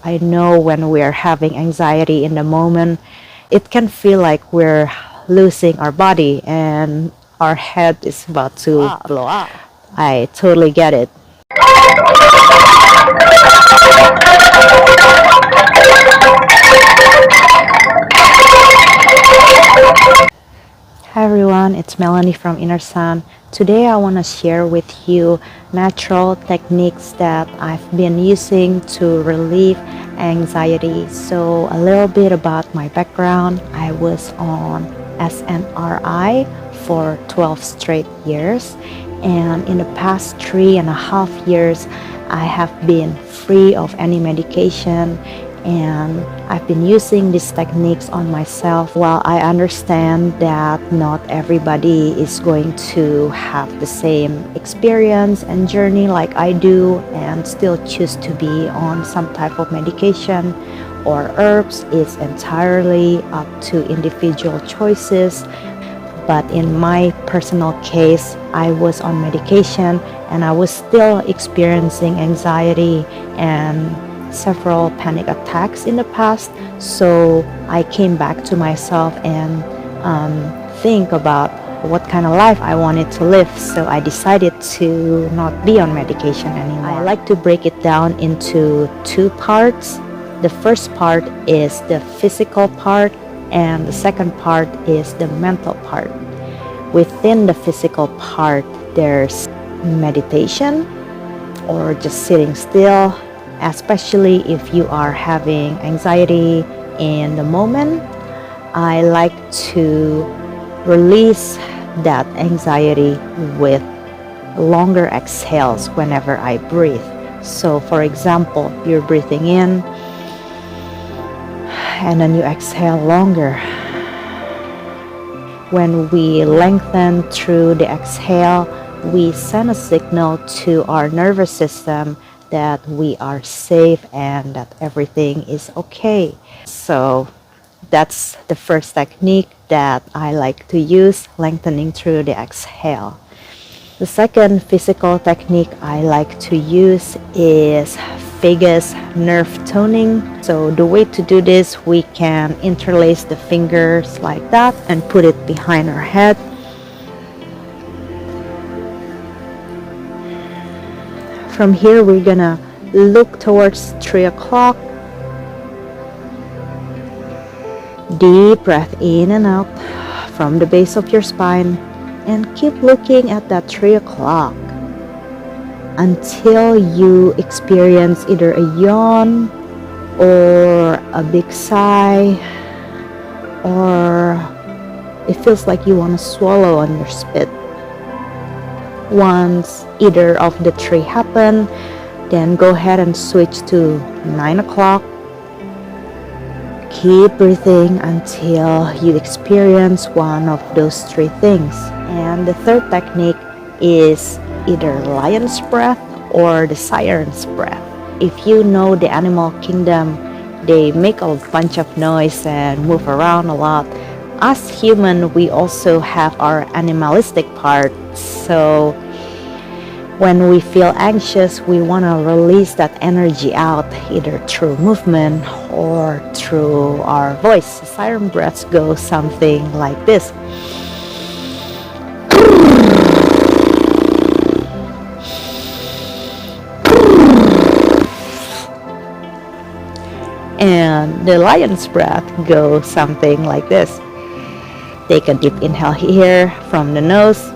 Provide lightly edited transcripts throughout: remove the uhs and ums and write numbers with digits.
I know when we're having anxiety in the moment, it can feel like we're losing our body and our head is about to blow up. I totally get it. Hi everyone, it's Melanie from INTROSPECTIVE. Today I want to share with you natural techniques that I've been using to relieve anxiety. So a little bit about my background. I was on SNRI for 12 straight years, and in the past 3.5 years I have been free of any medication, and I've been using these techniques on myself. While I understand that not everybody is going to have the same experience and journey like I do and still choose to be on some type of medication or herbs, it's entirely up to individual choices. But in my personal case, I was on medication and I was still experiencing anxiety and several panic attacks in the past. So I came back to myself and think about what kind of life I wanted to live. So I decided to not be on medication anymore. I like to break it down into two parts. The first part is the physical part, and the second part is the mental part. Within the physical part, there's meditation or just sitting still, especially if you are having anxiety in the moment. I like to release that anxiety with longer exhales whenever I breathe. So for example, you're breathing in and then you exhale longer. When we lengthen through the exhale, we send a signal to our nervous system that we are safe and that everything is okay. So that's the first technique that I like to use, lengthening through the exhale. The second physical technique I like to use is vagus nerve toning. So the way to do this, we can interlace the fingers like that and put it behind our head. From here, we're gonna look towards 3 o'clock. Deep breath in and out from the base of your spine, and keep looking at that 3 o'clock until you experience either a yawn or a big sigh, or it feels like you want to swallow on your spit. Once either of the three happen, then go ahead and switch to 9 o'clock. Keep breathing until you experience one of those three things. And the third technique is either lion's breath or the siren's breath. If you know the animal kingdom, they make a bunch of noise and move around a lot. As human, we also have our animalistic part. So when we feel anxious, we want to release that energy out either through movement or through our voice. The siren breaths go something like this. And the lion's breath goes something like this. Take a deep inhale here from the nose.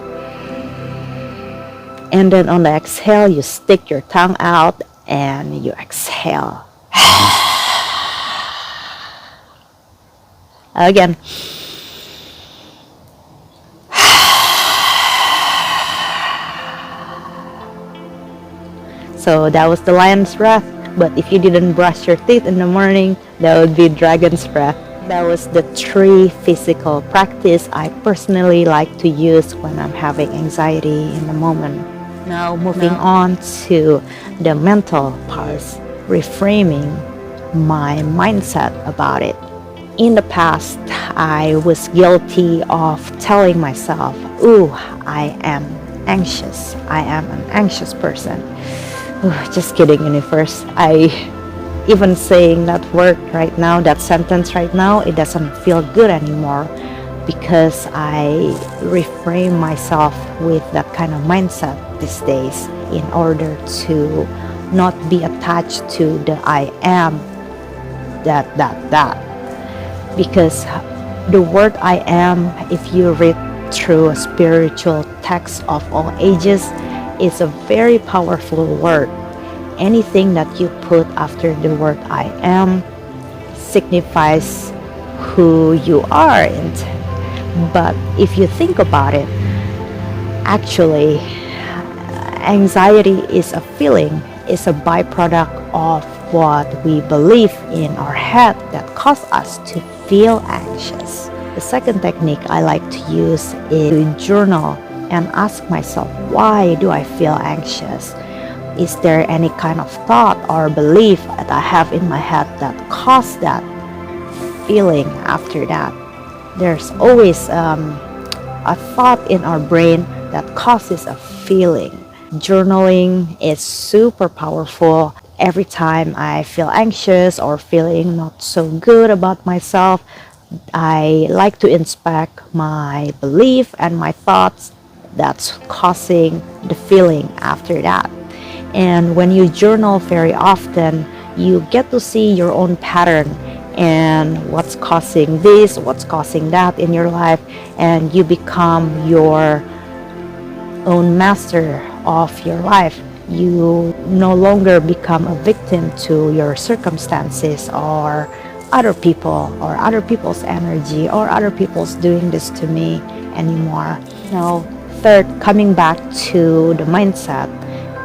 And then on the exhale, you stick your tongue out and you exhale. Again. So that was the lion's breath. But if you didn't brush your teeth in the morning, that would be dragon's breath. That was the three physical practice I personally like to use when I'm having anxiety in the moment. Now moving on to the mental parts, reframing my mindset about it. In the past, I was guilty of telling myself, ooh, I am anxious. I am an anxious person. Ooh, just kidding, universe. I even saying that word right now, that sentence right now, it doesn't feel good anymore, because I reframe myself with that kind of mindset these days in order to not be attached to the I am that. Because the word I am, if you read through a spiritual text of all ages, is a very powerful word. Anything that you put after the word I am signifies who you are. But if you think about it, actually, anxiety is a feeling, is a byproduct of what we believe in our head that cause us to feel anxious. The second technique I like to use is to journal and ask myself, why do I feel anxious? Is there any kind of thought or belief that I have in my head that caused that feeling after that? There's always a thought in our brain that causes a feeling. Journaling is super powerful. Every time I feel anxious or feeling not so good about myself, I like to inspect my belief and my thoughts that's causing the feeling after that. And when you journal very often, you get to see your own pattern and what's causing this, what's causing that in your life, and you become your own master of your life. You no longer become a victim to your circumstances or other people or other people's energy or other people's doing this to me anymore. Now, third, coming back to the mindset,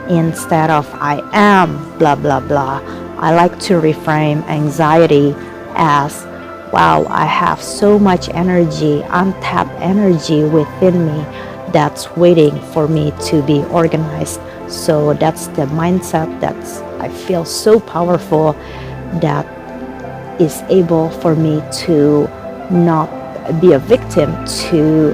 instead of I am blah blah blah, I like to reframe anxiety as, wow, I have so much energy, untapped energy within me that's waiting for me to be organized. So that's the mindset that's I feel so powerful, that is able for me to not be a victim to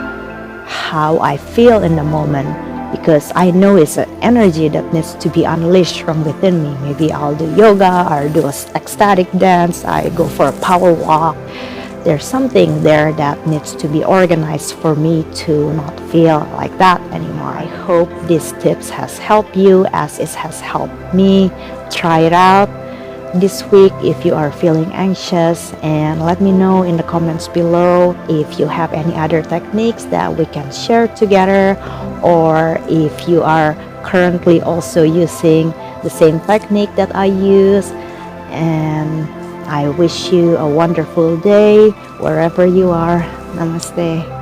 how I feel in the moment, because I know it's an energy that needs to be unleashed from within me. Maybe I'll do yoga or do an ecstatic dance, I go for a power walk. There's something there that needs to be organized for me to not feel like that anymore. I hope these tips has helped you as it has helped me. Try it out this week if you are feeling anxious, and let me know in the comments below if you have any other techniques that we can share together, or if you are currently also using the same technique that I use. And I wish you a wonderful day wherever you are. Namaste.